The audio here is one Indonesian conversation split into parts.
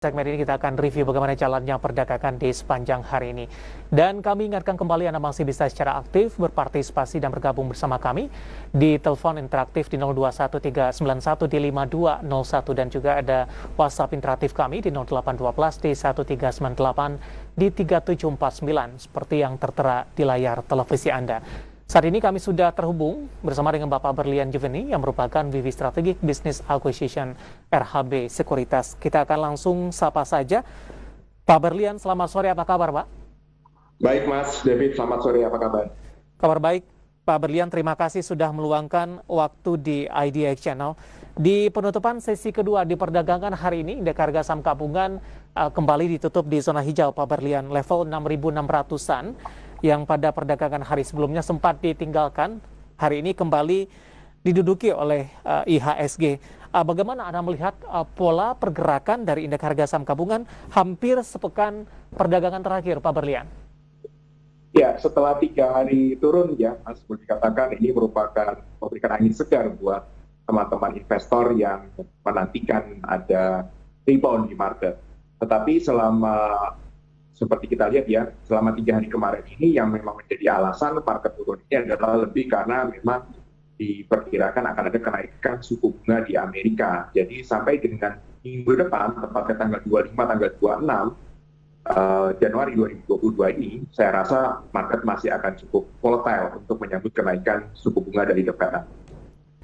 Segmen ini kita akan review bagaimana jalannya perdagangan di sepanjang hari ini. Dan kami ingatkan kembali Anda masih bisa secara aktif berpartisipasi dan bergabung bersama kami di telepon interaktif di 021391 di 5201 dan juga ada WhatsApp interaktif kami di 0812 di 1398 di 3749 seperti yang tertera di layar televisi Anda. Saat ini kami sudah terhubung bersama dengan Bapak Berlian Juveni yang merupakan VP Strategic Business Acquisition RHB Sekuritas. Kita akan langsung sapa saja. Pak Berlian, selamat sore, apa kabar Pak? Baik Mas David, selamat sore, apa kabar? Kabar baik. Pak Berlian, terima kasih sudah meluangkan waktu di IDX Channel. Di penutupan sesi kedua di perdagangan hari ini, indeks harga saham gabungan kembali ditutup di zona hijau Pak Berlian, level 6.600-an. Yang pada perdagangan hari sebelumnya sempat ditinggalkan, hari ini kembali diduduki oleh IHSG. Bagaimana Anda melihat pola pergerakan dari indeks harga saham gabungan hampir sepekan perdagangan terakhir, Pak Berlian? Ya, setelah 3 hari turun ya, Mas, boleh dikatakan ini merupakan memberikan angin segar buat teman-teman investor yang menantikan ada rebound di market. Tetapi seperti kita lihat ya, selama 3 hari kemarin ini yang memang menjadi alasan market turun ini adalah lebih karena memang diperkirakan akan ada kenaikan suku bunga di Amerika. Jadi sampai dengan minggu depan, tepatnya tanggal 25, tanggal 26 Januari 2022 ini, saya rasa market masih akan cukup volatile untuk menyambut kenaikan suku bunga dari The Fed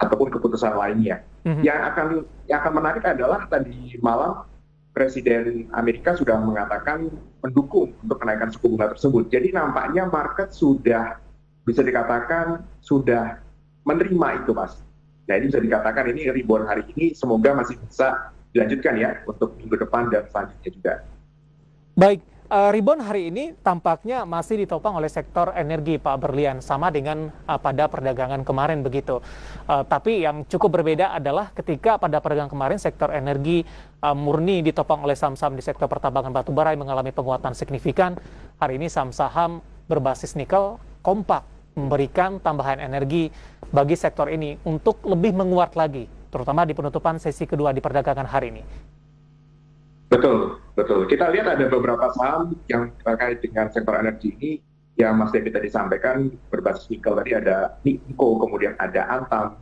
ataupun keputusan lainnya. Yang akan menarik adalah tadi malam Presiden Amerika sudah mengatakan mendukung untuk kenaikan suku bunga tersebut. Jadi nampaknya market sudah bisa dikatakan sudah menerima itu, Mas. Nah, ini bisa dikatakan ini rebound hari ini semoga masih bisa dilanjutkan ya untuk minggu depan dan selanjutnya juga. Baik, rebound hari ini tampaknya masih ditopang oleh sektor energi, Pak Berlian, sama dengan pada perdagangan kemarin begitu. Tapi yang cukup berbeda adalah ketika pada perdagangan kemarin sektor energi murni ditopang oleh saham-saham di sektor pertambangan batubara yang mengalami penguatan signifikan. Hari ini saham-saham berbasis nikel kompak memberikan tambahan energi bagi sektor ini untuk lebih menguat lagi, terutama di penutupan sesi kedua di perdagangan hari ini. Betul. Kita lihat ada beberapa saham yang terkait dengan sektor energi ini yang Mas David tadi sampaikan berbasis nikel tadi ada Niko, kemudian ada Antam.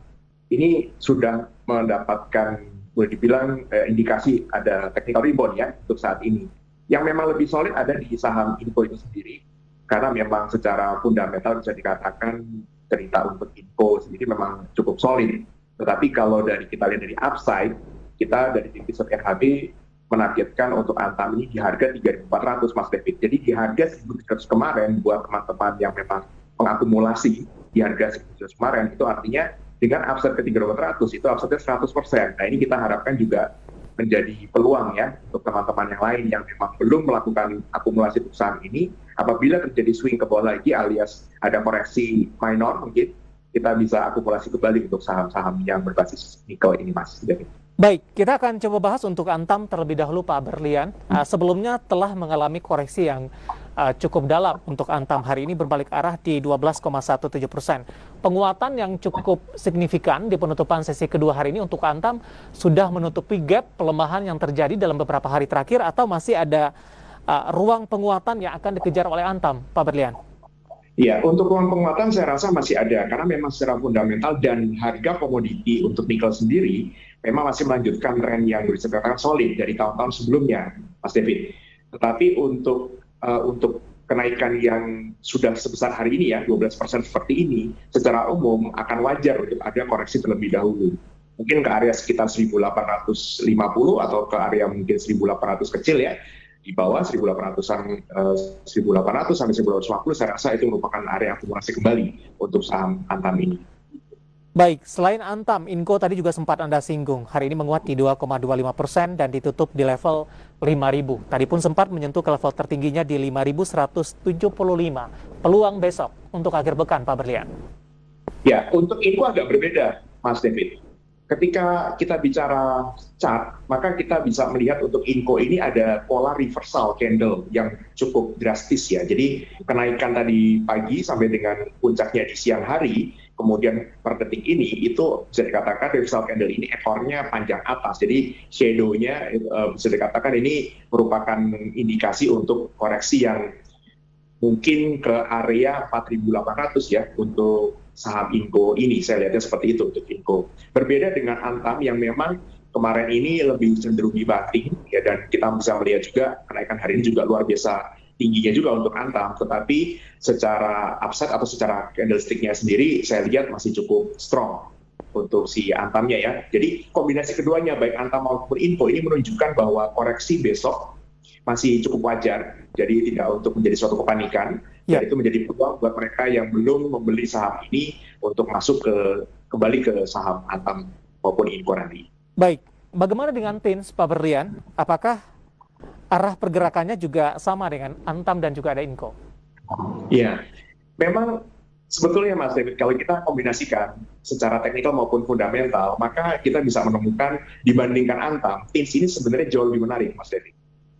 Ini sudah mendapatkan boleh dibilang indikasi ada technical rebound ya untuk saat ini. Yang memang lebih solid ada di saham Info itu sendiri karena memang secara fundamental bisa dikatakan cerita untuk Info sendiri memang cukup solid. Tetapi kalau kita lihat dari upside, kita dari tim riset RHB menargetkan untuk Antam ini di harga 3.400 Mas David. Jadi di harga 1.300 kemarin buat teman-teman yang memang mengakumulasi di harga 1.300 kemarin itu artinya dengan upside ke 3.400 itu upside-nya 100%. Nah, ini kita harapkan juga menjadi peluang ya untuk teman-teman yang lain yang memang belum melakukan akumulasi untuk saham ini. Apabila terjadi swing ke bawah lagi alias ada koreksi minor mungkin kita bisa akumulasi kembali untuk saham-saham yang berbasis nikel ini Mas David. Baik, kita akan coba bahas untuk Antam terlebih dahulu Pak Berlian. Sebelumnya telah mengalami koreksi yang cukup dalam untuk Antam hari ini berbalik arah di 12,17%. Penguatan yang cukup signifikan di penutupan sesi kedua hari ini untuk Antam sudah menutupi gap pelemahan yang terjadi dalam beberapa hari terakhir atau masih ada ruang penguatan yang akan dikejar oleh Antam, Pak Berlian? Ya, untuk ruang penguatan saya rasa masih ada karena memang secara fundamental dan harga komoditi untuk nikel sendiri memang masih melanjutkan tren yang bisa dikatakan solid dari tahun-tahun sebelumnya, Mas David. Tetapi untuk kenaikan yang sudah sebesar hari ini ya, 12% seperti ini, secara umum akan wajar untuk ada koreksi terlebih dahulu. Mungkin ke area sekitar 1.850 atau ke area mungkin 1.800 kecil ya. Di bawah 1.800 sampai 1.850 saya rasa itu merupakan area akumulasi kembali untuk saham Antam ini. Baik, selain Antam, Inco tadi juga sempat Anda singgung. Hari ini menguat di 2,25% dan ditutup di level 5.000. Tadi pun sempat menyentuh ke level tertingginya di 5.175. Peluang besok untuk akhir pekan, Pak Berlian? Ya, untuk Inco agak berbeda, Mas David. Ketika kita bicara chart, maka kita bisa melihat untuk Inco ini ada pola reversal candle yang cukup drastis ya. Jadi kenaikan tadi pagi sampai dengan puncaknya di siang hari kemudian per detik ini itu bisa dikatakan reversal candle ini ekornya panjang atas, jadi shadow-nya bisa dikatakan ini merupakan indikasi untuk koreksi yang mungkin ke area 4.800 ya untuk saham Inco ini, saya lihatnya seperti itu untuk Inco. Berbeda dengan Antam yang memang kemarin ini lebih cenderung dibanting ya, dan kita bisa melihat juga kenaikan hari ini juga luar biasa tingginya juga untuk Antam, tetapi secara upside atau secara candlestick-nya sendiri saya lihat masih cukup strong untuk si Antamnya ya. Jadi kombinasi keduanya baik Antam maupun Inco ini menunjukkan bahwa koreksi besok masih cukup wajar, jadi tidak untuk menjadi suatu kepanikan. Dan itu menjadi peluang buat mereka yang belum membeli saham ini untuk masuk kembali ke saham Antam maupun Inco nanti. Baik, bagaimana dengan TINS, Pak Berlian? Apakah arah pergerakannya juga sama dengan Antam dan juga ada Inco? Iya, memang sebetulnya Mas David, kalau kita kombinasikan secara teknikal maupun fundamental, maka kita bisa menemukan dibandingkan Antam, TINS ini sebenarnya jauh lebih menarik, Mas David.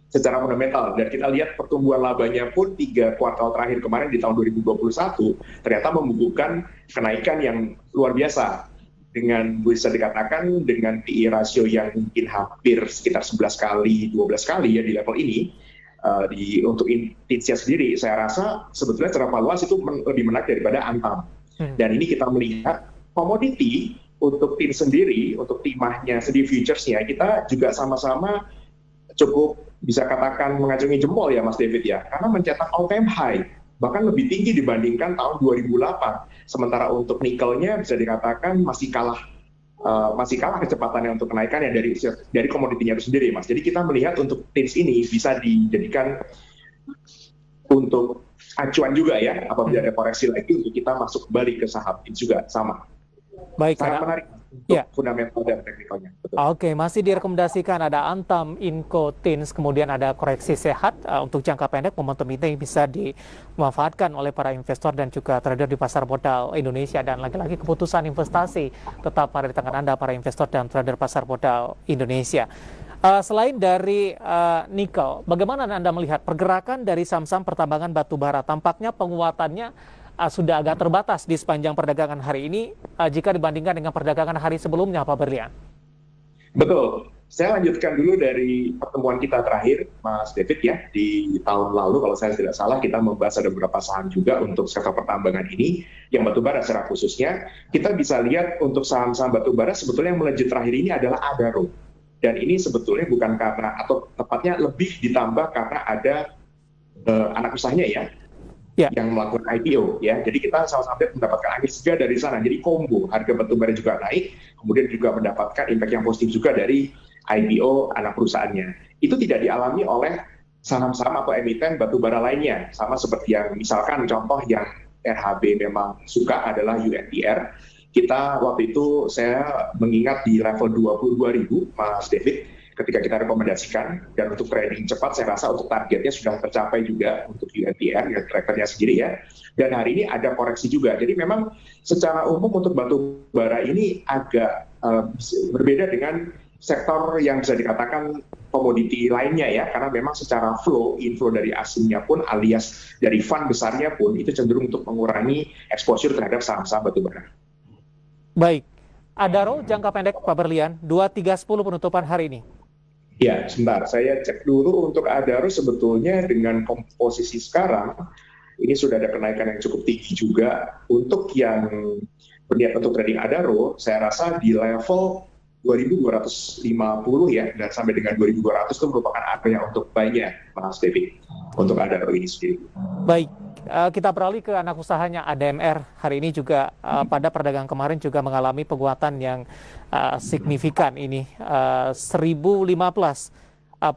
Secara fundamental, dan kita lihat pertumbuhan labanya pun 3 kuartal terakhir kemarin di tahun 2021 ternyata membukukan kenaikan yang luar biasa, dengan bisa dikatakan dengan PE ratio yang mungkin hampir sekitar 11 kali, 12 kali ya di level ini. Untuk TINS-nya sendiri, saya rasa sebetulnya secara valuasi itu lebih menarik daripada Antam. Dan ini kita melihat komoditi untuk TINS sendiri, untuk timahnya sendiri, futuresnya, kita juga sama-sama cukup bisa katakan mengacungi jempol ya Mas David ya, karena mencetak all time high, bahkan lebih tinggi dibandingkan tahun 2008. Sementara untuk nikelnya bisa dikatakan masih kalah kecepatannya untuk kenaikannya dari komoditinya itu sendiri, Mas. Jadi kita melihat untuk TINS ini bisa dijadikan untuk acuan juga ya, apabila ada koreksi lagi untuk kita masuk kembali ke saham TINS juga sama. Baik, sangat menarik untuk fundamental dan teknikalnya. Oke, masih direkomendasikan ada Antam, Inco, TINS, kemudian ada koreksi sehat untuk jangka pendek. Momentum ini bisa dimanfaatkan oleh para investor dan juga trader di pasar modal Indonesia. Dan lagi-lagi keputusan investasi tetap ada di tangan Anda, para investor dan trader pasar modal Indonesia. Selain dari nikel, bagaimana Anda melihat pergerakan dari saham-saham pertambangan batu bara? Tampaknya penguatannya sudah agak terbatas di sepanjang perdagangan hari ini jika dibandingkan dengan perdagangan hari sebelumnya, Pak Berlian. Betul. Saya lanjutkan dulu dari pertemuan kita terakhir, Mas David ya, di tahun lalu kalau saya tidak salah kita membahas ada beberapa saham juga untuk sektor pertambangan ini, yang batubara secara khususnya. Kita bisa lihat untuk saham-saham batubara sebetulnya yang melejit terakhir ini adalah Adaro. Dan ini sebetulnya bukan karena, atau tepatnya lebih ditambah karena ada anak usahanya ya, yang melakukan IPO ya. Jadi kita sama-sama mendapatkan angin segar dari sana. Jadi combo, harga batubara juga naik, kemudian juga mendapatkan impact yang positif juga dari IPO anak perusahaannya. Itu tidak dialami oleh saham-saham atau emiten batubara lainnya. Sama seperti yang misalkan contoh yang RHB memang suka adalah UNTR. Kita waktu itu saya mengingat di level 22.000, Mas David, ketika kita rekomendasikan, dan untuk trading cepat saya rasa untuk targetnya sudah tercapai juga untuk UNTR, ya trackernya sendiri ya. Dan hari ini ada koreksi juga. Jadi memang secara umum untuk batu bara ini agak berbeda dengan sektor yang bisa dikatakan komoditi lainnya ya, karena memang secara inflow dari asingnya pun alias dari fund besarnya pun itu cenderung untuk mengurangi exposure terhadap saham-saham batu bara. Baik, Adaro jangka pendek Pak Berlian, 2310 penutupan hari ini. Ya, sebentar. Saya cek dulu untuk Adaro sebetulnya dengan komposisi sekarang, ini sudah ada kenaikan yang cukup tinggi juga. Untuk yang berniat untuk trading Adaro, saya rasa di level 2.250 ya, dan sampai dengan 2.200 itu merupakan area untuk buy-nya, Mas David, untuk Adaro ini sendiri. Baik, kita beralih ke anak usahanya ADMR. Hari ini juga pada perdagangan kemarin juga mengalami penguatan yang signifikan ini. 1015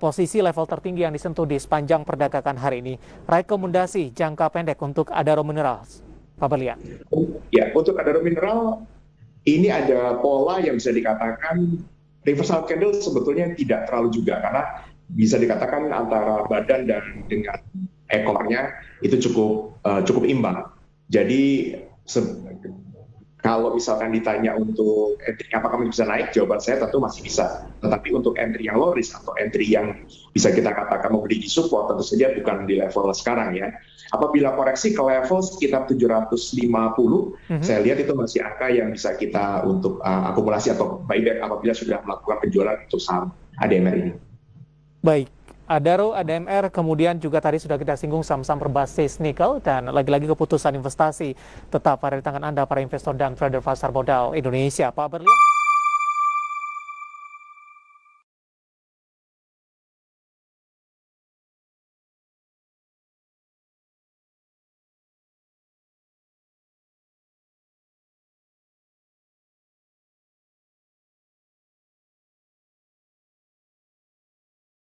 posisi level tertinggi yang disentuh di sepanjang perdagangan hari ini. Rekomendasi jangka pendek untuk Adaro Minerals, Pak Berlian. Ya, untuk Adaro Mineral ini ada pola yang bisa dikatakan reversal candle sebetulnya tidak terlalu juga, karena bisa dikatakan antara badan dan dengan ekornya itu cukup imbang. Jadi Kalau misalkan ditanya untuk entry apakah bisa naik, jawaban saya tentu masih bisa. Tetapi untuk entry yang low risk atau entry yang bisa kita katakan membeli di support, tentu saja bukan di level sekarang ya. Apabila koreksi ke level sekitar 750, saya lihat itu masih angka yang bisa kita untuk akumulasi atau buyback apabila sudah melakukan penjualan untuk saham ADMR ini. Baik, Adaro, ADMR, kemudian juga tadi sudah kita singgung saham-saham berbasis nikel, dan lagi-lagi keputusan investasi tetap ada di tangan Anda para investor dan trader pasar modal Indonesia. Pak Berlian.